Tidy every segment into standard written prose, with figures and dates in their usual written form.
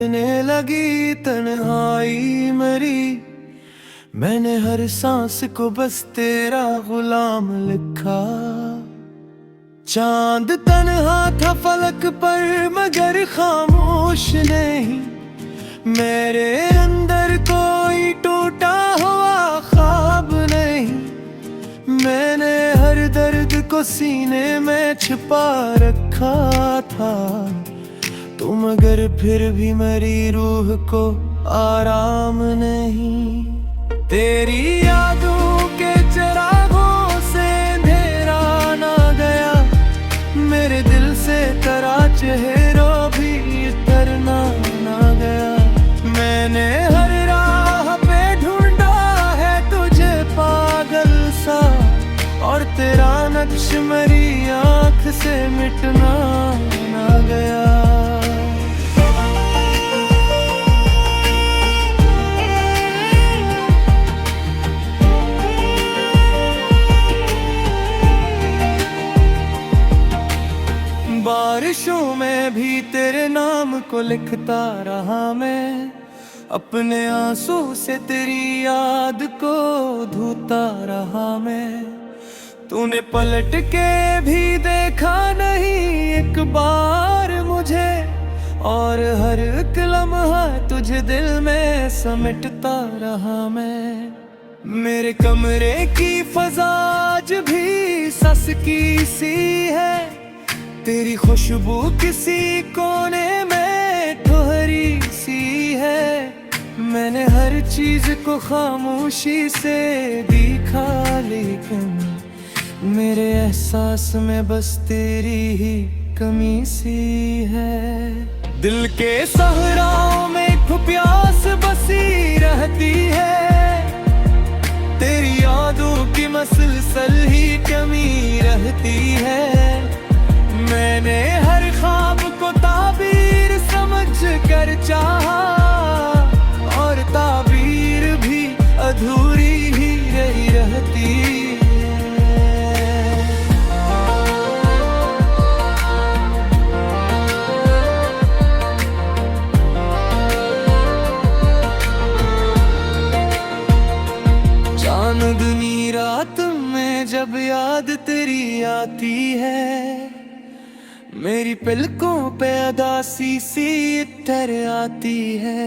ने लगी तन्हाई मेरी, मैंने हर सांस को बस तेरा गुलाम लिखा। चांद तन्हा था फलक पर मगर खामोश नहीं, मेरे अंदर कोई टूटा हुआ ख्वाब नहीं। मैंने हर दर्द को सीने में छिपा रखा था, तो मगर फिर भी मेरी रूह को आराम नहीं। तेरी यादों के चिरागों से अंधेरा ना गया, मेरे दिल से तेरा चेहरा भी उतरना ना गया। मैंने हर राह पे ढूंढा है तुझे पागल सा, और तेरा नक्श मेरी आँख से मिटना ना गया। बारिशों में भी तेरे नाम को लिखता रहा मैं, अपने आंसू से तेरी याद को धोता रहा मैं। तूने पलट के भी देखा नहीं एक बार मुझे, और हर एक लम्हा तुझे दिल में समेटता रहा मैं। मेरे कमरे की फजा आज भी सस की सी है, तेरी खुशबू किसी कोने में ठोहरी सी है। मैंने हर चीज को खामोशी से देखा, लेकिन मेरे एहसास में बस तेरी ही कमी सी है। दिल के सहराओं में एक प्यास बसी रहती है, तेरी यादों की मसलसल ही कमी रहती है। मैंने हर ख्वाब को ताबीर समझ कर चाहा, और ताबीर भी अधूरी ही रही रहती है। चांदनी रात में जब याद तेरी आती है, मेरी पलकों पे अदासी सी ठहर आती है।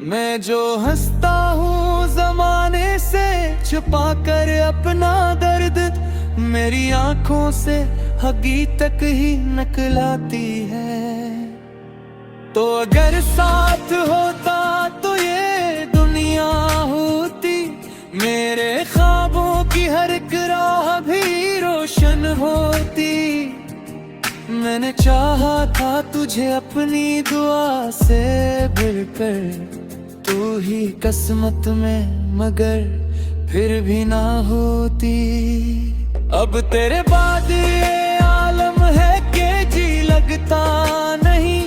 मैं जो हंसता हूँ जमाने से छुपा कर अपना दर्द, मेरी आंखों से हकीकत ही निकलाती है। तो अगर साथ होता तो ये दुनिया होती, मेरे ख्वाबों की हर एक राह भी रोशन होती। मैंने चाहा था तुझे अपनी दुआ से बढ़कर, तू ही किस्मत में मगर फिर भी ना होती। अब तेरे बाद ये आलम है कि जी लगता नहीं,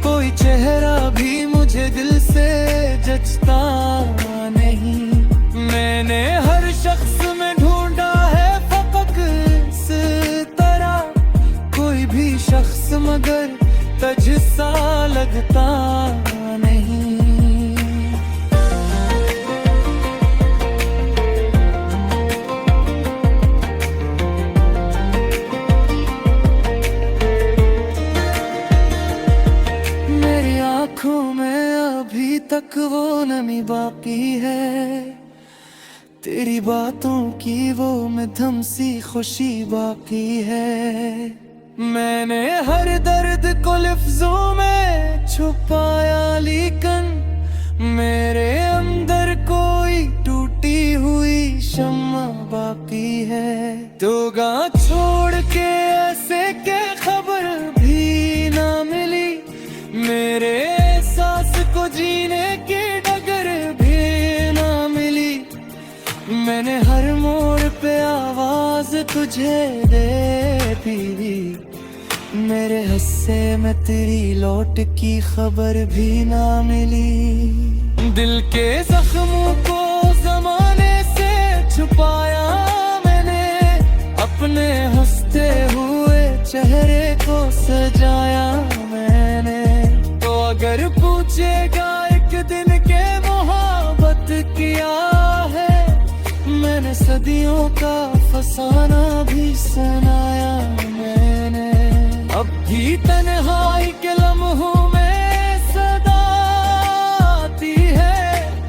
कोई चेहरा भी मुझे दिल से जचता नहीं। मैंने हर शख्स में ढूंढा है फकत इस तरह, कोई भी शख्स मगर तुझ सा लगता नहीं। मेरी आँखों में अभी तक वो नमी बाकी है, तेरी बातों की वो मध्यम सी खुशी बाकी है। मैंने हर दर्द को लफ्जों में छुपाया, लेकिन मेरे अंदर कोई टूटी हुई शम्मा बाकी है। तो गाँव छोड़ के ऐसे के खबर भी ना मिली, मेरे एहसास को जीने की डगर भी ना मिली। मैंने हर मोड़ पे आवाज तुझे दे दी, मेरे हिस्से में तेरी लौट की खबर भी ना मिली। दिल के जख्मों को जमाने से छुपाया मैंने, अपने हंसते हुए चेहरे को सजाया मैंने। तो अगर पूछेगा एक दिन के मोहब्बत किया है, मैंने सदियों का फसाना भी सुनाया मैंने। अब भी तन्हाई के लम्हों में सदा आती है,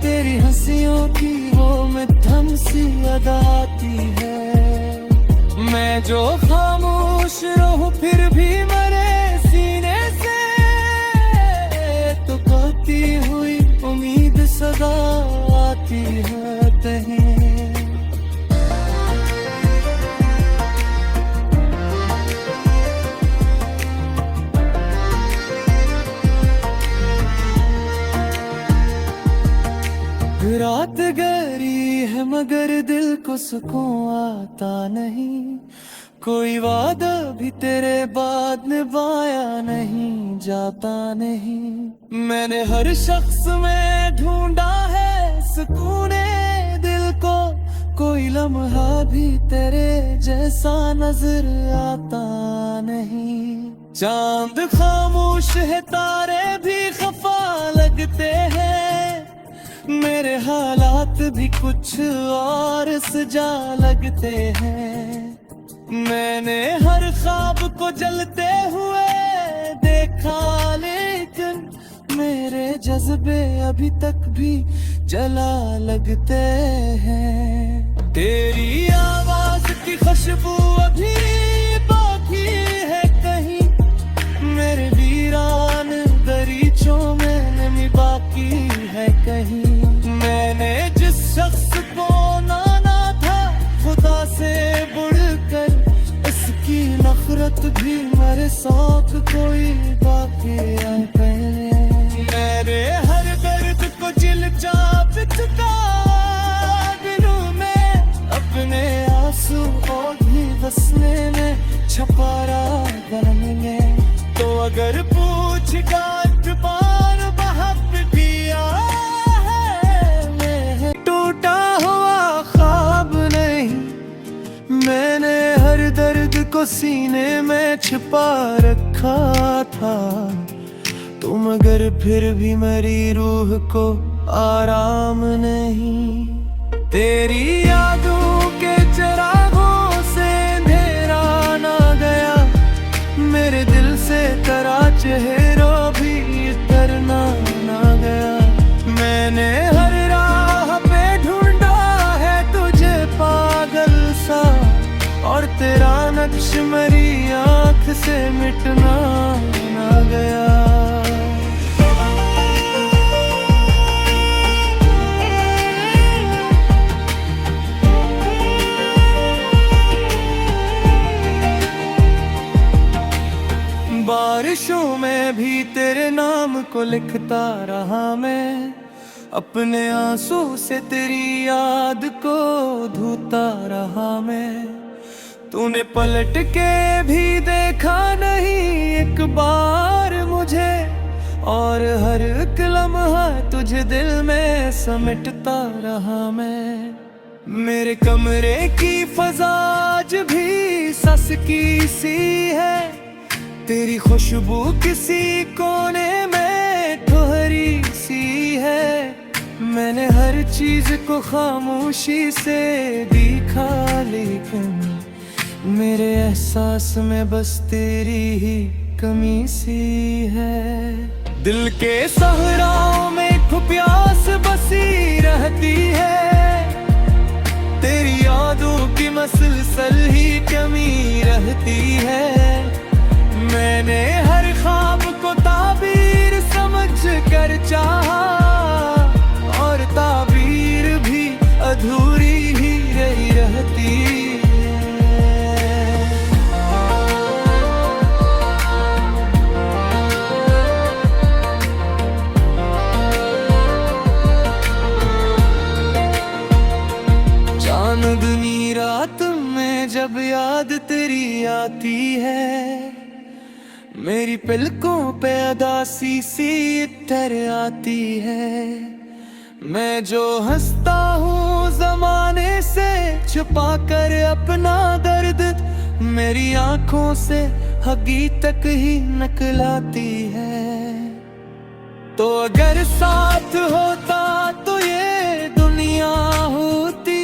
तेरी हंसियों की वो मध्यम सी अदा आती है। मैं जो खामोश रहूं फिर भी मरे सीने से, तो कहती हुई उम्मीद सदा आती है कहीं। रात गहरी है मगर दिल को सुकून आता नहीं, कोई वादा भी तेरे बाद निभाया नहीं जाता नहीं। मैंने हर शख्स में ढूंढा है सुकूने दिल को, कोई लम्हा भी तेरे जैसा नजर आता नहीं। चांद खामोश है तारे भी खफा लगते हैं, मेरे हालात भी कुछ और सजा लगते हैं। मैंने हर ख्वाब को जलते हुए देखा, लेकिन मेरे जज्बे अभी तक भी जला लगते हैं। तेरी आवाज की खुशबू अभी बाकी है कहीं, मेरे वीरान दरीचों में नमी बाकी है कहीं। मैंने जिस शख्स को माना था खुदा से बढ़कर, इसकी नफरत भी मेरे शौक कोई बाकी है कहीं। मेरे हर दर्द को जिल चाप चुका दिलों में, अपने आंसू और भी बसने में छपा रहा गम में। तो अगर पूछेगा जुबान बहक दिया है, मैं टूटा हुआ ख्वाब नहीं, मैंने हर दर्द को सीने में छिपा रखा था। तुम अगर फिर भी मेरी रूह को आराम नहीं, तेरी यादों के चिरागों से अंधेरा ना गया, मेरे दिल से तेरा चेहरा भी करना ना गया। मैंने हर राह पे ढूंढा है तुझे पागल सा, और तेरा नक्श मेरी आँख से मिटना ना गया। बारिशों में भी तेरे नाम को लिखता रहा मैं, अपने आंसू से तेरी याद को धोता रहा मैं। तूने पलट के भी देखा नहीं एक बार मुझे, और हर एक लम्हा तुझे दिल में समेटता रहा मैं। मेरे कमरे की फजा आज भी सस की सी है, तेरी खुशबू किसी कोने में ठोहरी सी है। मैंने हर चीज को खामोशी से देखा, लेकिन मेरे एहसास में बस तेरी ही कमी सी है। दिल के सहराओं में प्यास बसी रहती है, तेरी यादों की मसलसल ही कमी रहती है। मैंने हर ख्वाब को ताबीर समझ कर चाहा, और ताबीर भी अधूरी ही रही रहती है। चांदनी रात में जब याद तेरी आती है, मेरी पलकों पे अदासी सी ठहर आती है। मैं जो हंसता हूँ जमाने से छुपा कर अपना दर्द, मेरी आंखों से हकीकत ही निकलाती है। तो अगर साथ होता तो ये दुनिया होती,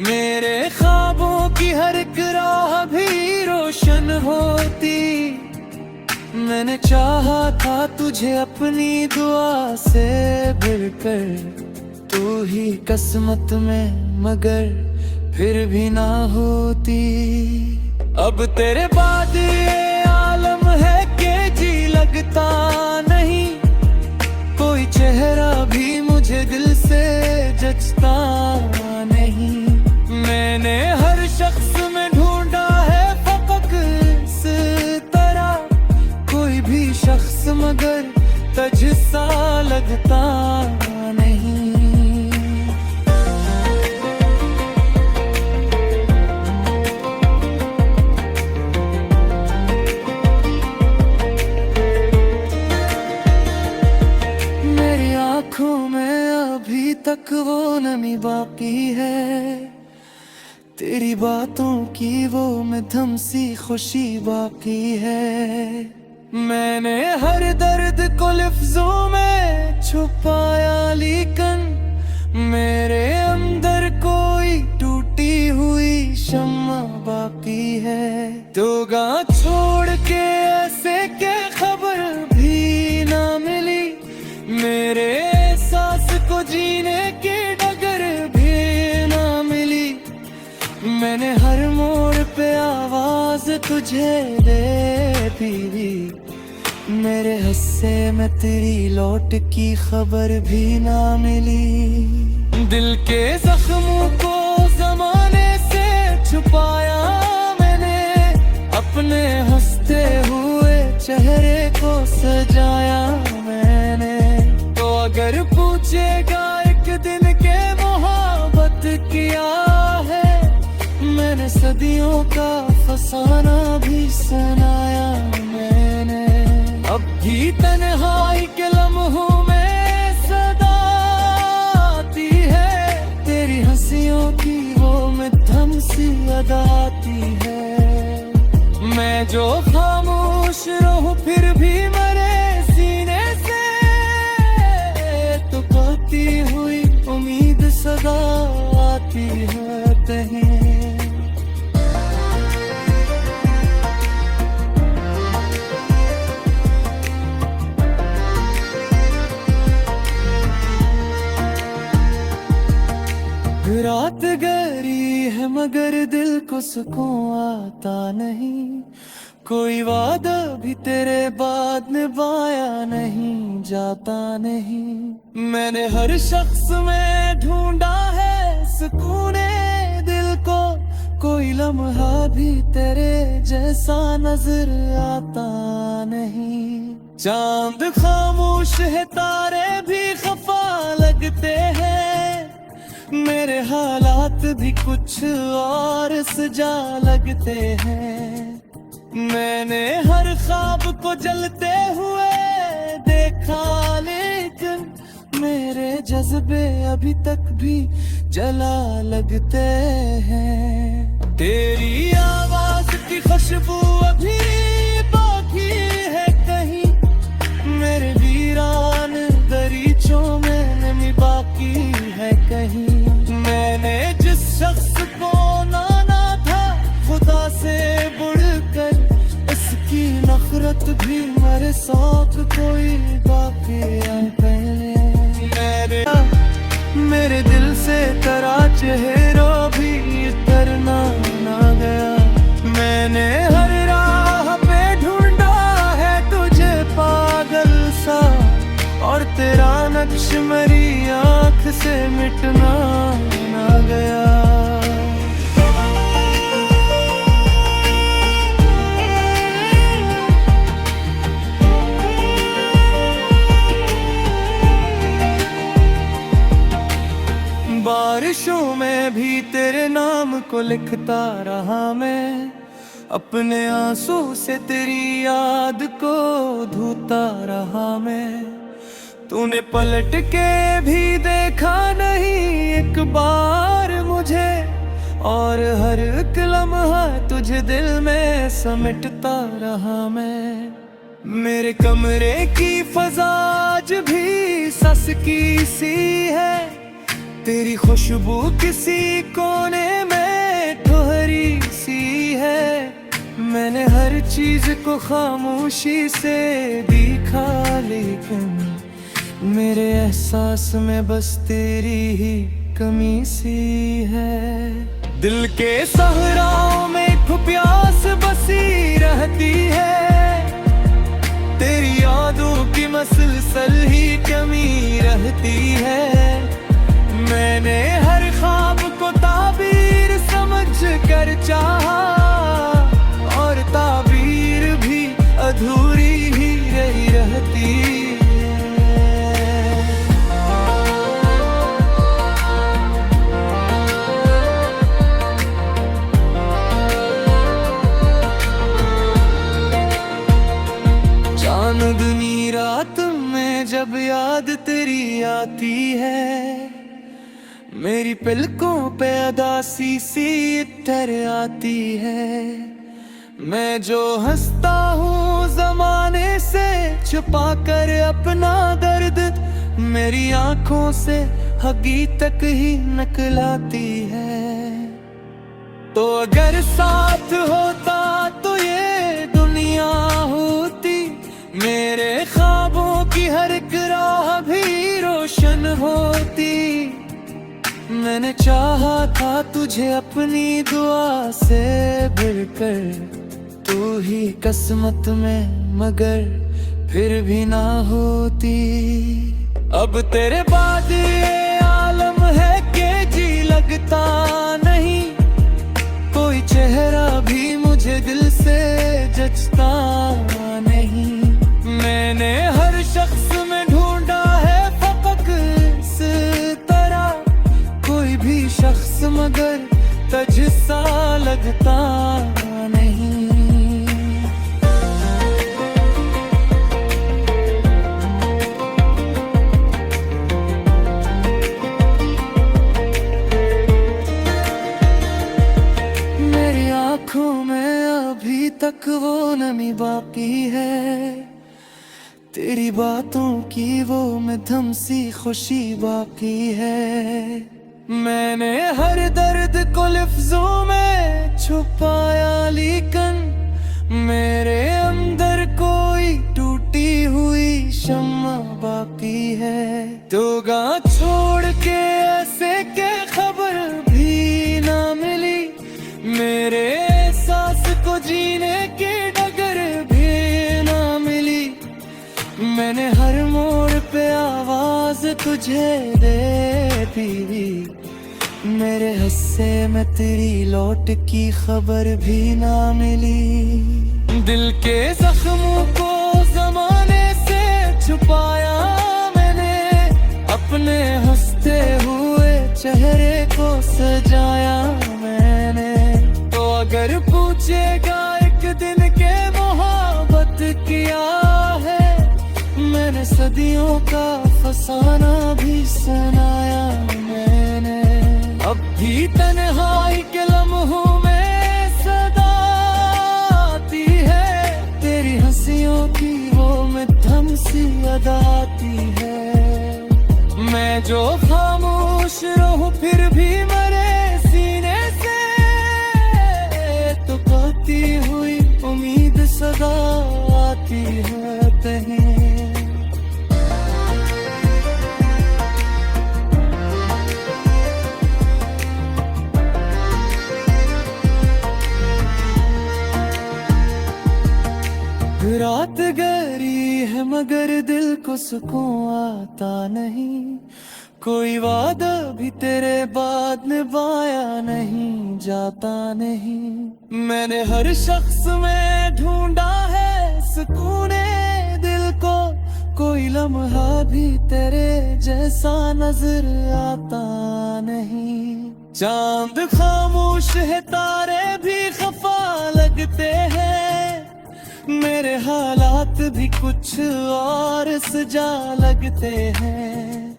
मेरे ख्वाबों की हर एक राह भी रोशन होती। मैंने चाहा था तुझे अपनी दुआ से भिड़कर, तू ही किस्मत में मगर फिर भी ना होती। अब तेरे बाद ये आलम है कि जी लगता नहीं, कोई चेहरा भी मुझे दिल से जचता नहीं। मैंने हर शख्स में ढूंढा है फकक इस तरह, कोई भी शख्स मगर तुझ सा लगता नहीं। मेरी आँखों में अभी तक वो नमी बाकी है, तेरी बातों की वो मध्यम सी खुशी बाकी है। मैंने हर दर्द को लफ्जों में छुपाया, लेकिन मेरे अंदर कोई टूटी हुई शम्मा बाकी है। तो गाँव छोड़ के ऐसे के खबर भी ना मिली, मेरे एहसास को जीने की डगर भी ना मिली। मैंने हर मोड़ पे आवाज तुझे दे दी, मेरे हिस्से में तेरी लौट की खबर भी ना मिली। दिल के जख्मों को जमाने से छुपाया मैंने, अपने हंसते हुए चेहरे को सजाया मैंने। तो अगर पूछेगा एक दिन के मोहब्बत किया है, मैंने सदियों का फसाना भी सुनाया मैंने। अब भी तन्हाई के लम्हों में सदा आती है, तेरी हंसियों की वो मध्यम सी अदा आती है। मैं जो खामोश रहूं फिर भी मरे सीने से, तो कहती हुई उम्मीद सदा आती है कहीं। रात गहरी है मगर दिल को सुकून आता नहीं, कोई वादा भी तेरे बाद निभाया नहीं जाता नहीं। मैंने हर शख्स में ढूंढा है सुकूने दिल को, कोई लम्हा भी तेरे जैसा नजर आता नहीं। चांद खामोश है तारे भी खफा लगते हैं, मेरे हालात भी कुछ और सजा लगते हैं। मैंने हर ख्वाब को जलते हुए देखा, लेकिन मेरे जज्बे अभी तक भी जला लगते हैं। तेरी आवाज की खुशबू अभी बाकी है कहीं, मेरे वीरान दरीचों में नमी बाकी है कहीं। मैंने जिस शख्स को नाना था खुदा से बढ़कर, इसकी नफरत भी मेरे शौक कोई बाकी है पहले। मेरे दिल से तेरा चेहरा भी तरना ना गया, मैंने हर राह पे ढूंढा है तुझे पागल सा, और तेरा नक्श मेरी आँख से मिटना ना गया। बारिशों में भी तेरे नाम को लिखता रहा मैं, अपने आंसू से तेरी याद को धोता रहा मैं। तूने पलट के भी देखा नहीं एक बार मुझे, और हर एक लम्हा तुझे दिल में समेटता रहा मैं। मेरे कमरे की फजा आज भी सिसकी सी है, तेरी खुशबू किसी कोने में ठोहरी सी है। मैंने हर चीज को खामोशी से देखा, लेकिन मेरे एहसास में बस तेरी ही कमी सी है। दिल के सहराओं में एक प्यास बसी रहती है, तेरी यादों की मसलसल ही कमी रहती है। मैंने हर ख्वाब को ताबीर समझ कर चाहा, और ताबीर भी अधूरी ही रही रहती है। चांदनी रात में जब याद तेरी आती है, मेरी पलकों पे उदासी सी ठहर आती है। मैं जो हंसता हूँ ज़माने से छुपा कर अपना दर्द, मेरी आंखों से हकीकत ही निकलाती है। तो अगर साथ होता तो ये दुनिया होती, मेरे ख्वाबों की हर एक राह भी रोशन होती। मैंने चाहा था तुझे अपनी दुआ से बढ़कर, तू ही किस्मत में मगर फिर भी ना होती। अब तेरे बाद ये आलम है कि जी लगता नहीं, कोई चेहरा भी मुझे दिल से जचता नहीं। मैंने हर शख्स में ढूंढा है फकत इस तरह, कोई भी शख्स मगर तुझ सा लगता नहीं। मेरी आँखों में अभी तक वो नमी बाकी है, तेरी बातों की वो मध्यम सी खुशी बाकी है। मैंने हर दर्द को लफ्जों में छुपाया, लेकिन मेरे अंदर कोई टूटी हुई शम्मा बाकी है। तो गाँव छोड़ के ऐसे के खबर भी ना मिली, मेरे एहसास को जीने की डगर भी ना मिली। मैंने हर मोड़ पे आवाज तुझे देती, मेरे हिस्से में तेरी लौट की खबर भी ना मिली। दिल के जख्मों को जमाने से छुपाया मैंने, अपने हंसते हुए चेहरे को सजाया मैंने। तो अगर पूछेगा एक दिन के मोहब्बत किया है, मैंने सदियों का फसाना भी सुनाया मैंने। अब भी तन्हाई के लम्हों में सदा आती है, तेरी हंसियों की वो मध्यम सी अदा आती है। मैं जो खामोश रहूं फिर भी मरे सीने से, तो कहती हुई उम्मीद सदा आती है कहीं। रात गहरी है मगर दिल को सुकून आता नहीं, कोई वादा भी तेरे बाद निभाया नहीं जाता नहीं। मैंने हर शख्स में ढूंढा है सुकूने दिल को, कोई लम्हा भी तेरे जैसा नजर आता नहीं। चांद खामोश है, तारे भी खफा लगते हैं, मेरे हालात भी कुछ और सजा लगते हैं।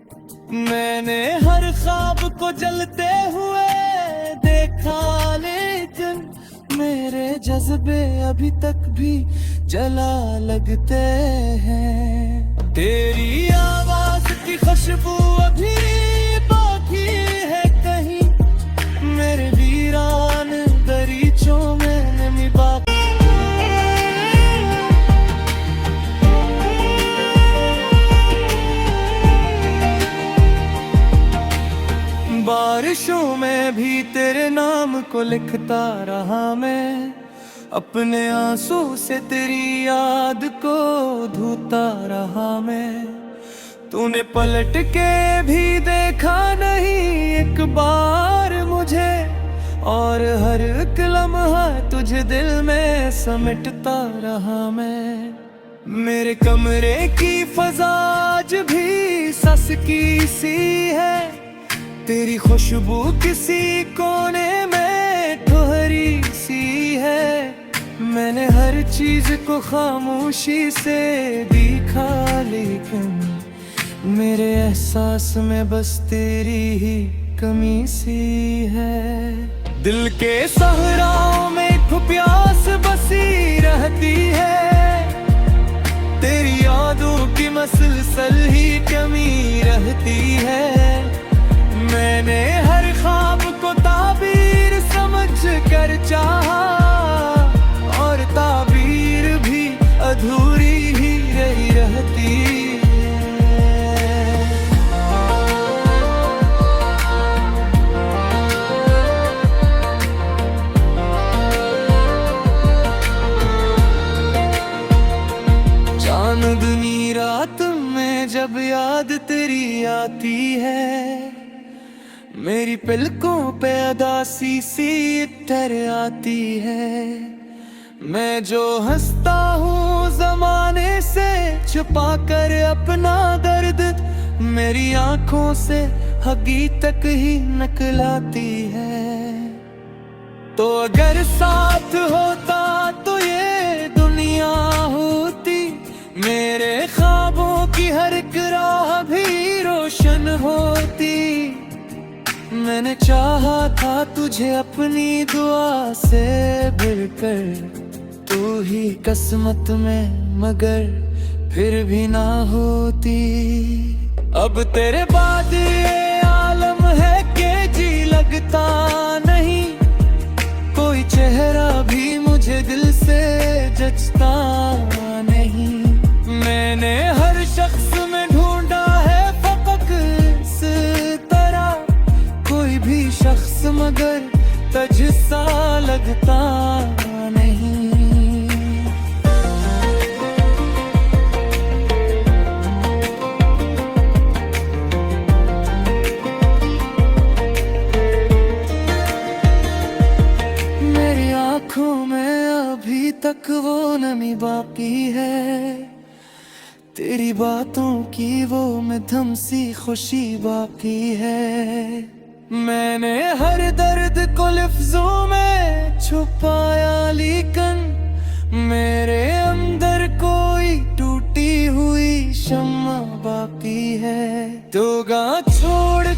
मैंने हर ख्वाब को जलते हुए देखा, लेकिन मेरे जज्बे अभी तक भी जला लगते हैं। तेरी आवाज की खुशबू बारिशों में भी तेरे नाम को लिखता रहा मैं, अपने आंसू से तेरी याद को धोता रहा मैं। तूने पलट के भी देखा नहीं एक बार मुझे, और हर एक लम्हा तुझे दिल में समेटता रहा मैं। मेरे कमरे की फजा आज भी सस की सी है, तेरी खुशबू किसी कोने में ठहरी सी है। मैंने हर चीज को खामोशी से देखा, लेकिन मेरे एहसास में बस तेरी ही कमी सी है। दिल के सहराओं में एक प्यास बसी रहती है, तेरी यादों की मसलसल ही कमी रहती है। मैंने हर ख्वाब को ताबीर समझ कर चाहा, और ताबीर भी अधूरी ही रही रहती है। चांदनी रात में जब याद तेरी आती है, मेरी पलकों पे अदासी सी ठहर आती है। मैं जो हंसता हूँ जमाने से छुपा कर अपना दर्द, मेरी आंखों से हकीकत ही निकलाती है। तो अगर साथ होता तो ये दुनिया होती, मेरे ख्वाबों की हर एक राह भी रोशन होती। मैंने चाहा था तुझे अपनी दुआ से भरकर, तू ही किस्मत में मगर फिर भी ना होती। अब तेरे बाद ये आलम है कि जी लगता नहीं, कोई चेहरा भी मुझे दिल से जचता नहीं। मैंने हर शख्स में ढूंढा है फकत इस तरह, कोई भी शख्स मगर तुझ सा लगता नहीं। मेरी आँखों में अभी तक वो नमी बाकी है, तेरी बातों की वो मध्यम सी खुशी बाकी है। मैंने हर दर्द को लफ्जों में छुपाया, लेकिन मेरे अंदर कोई टूटी हुई शम्मा बाकी है। तो गा छोड़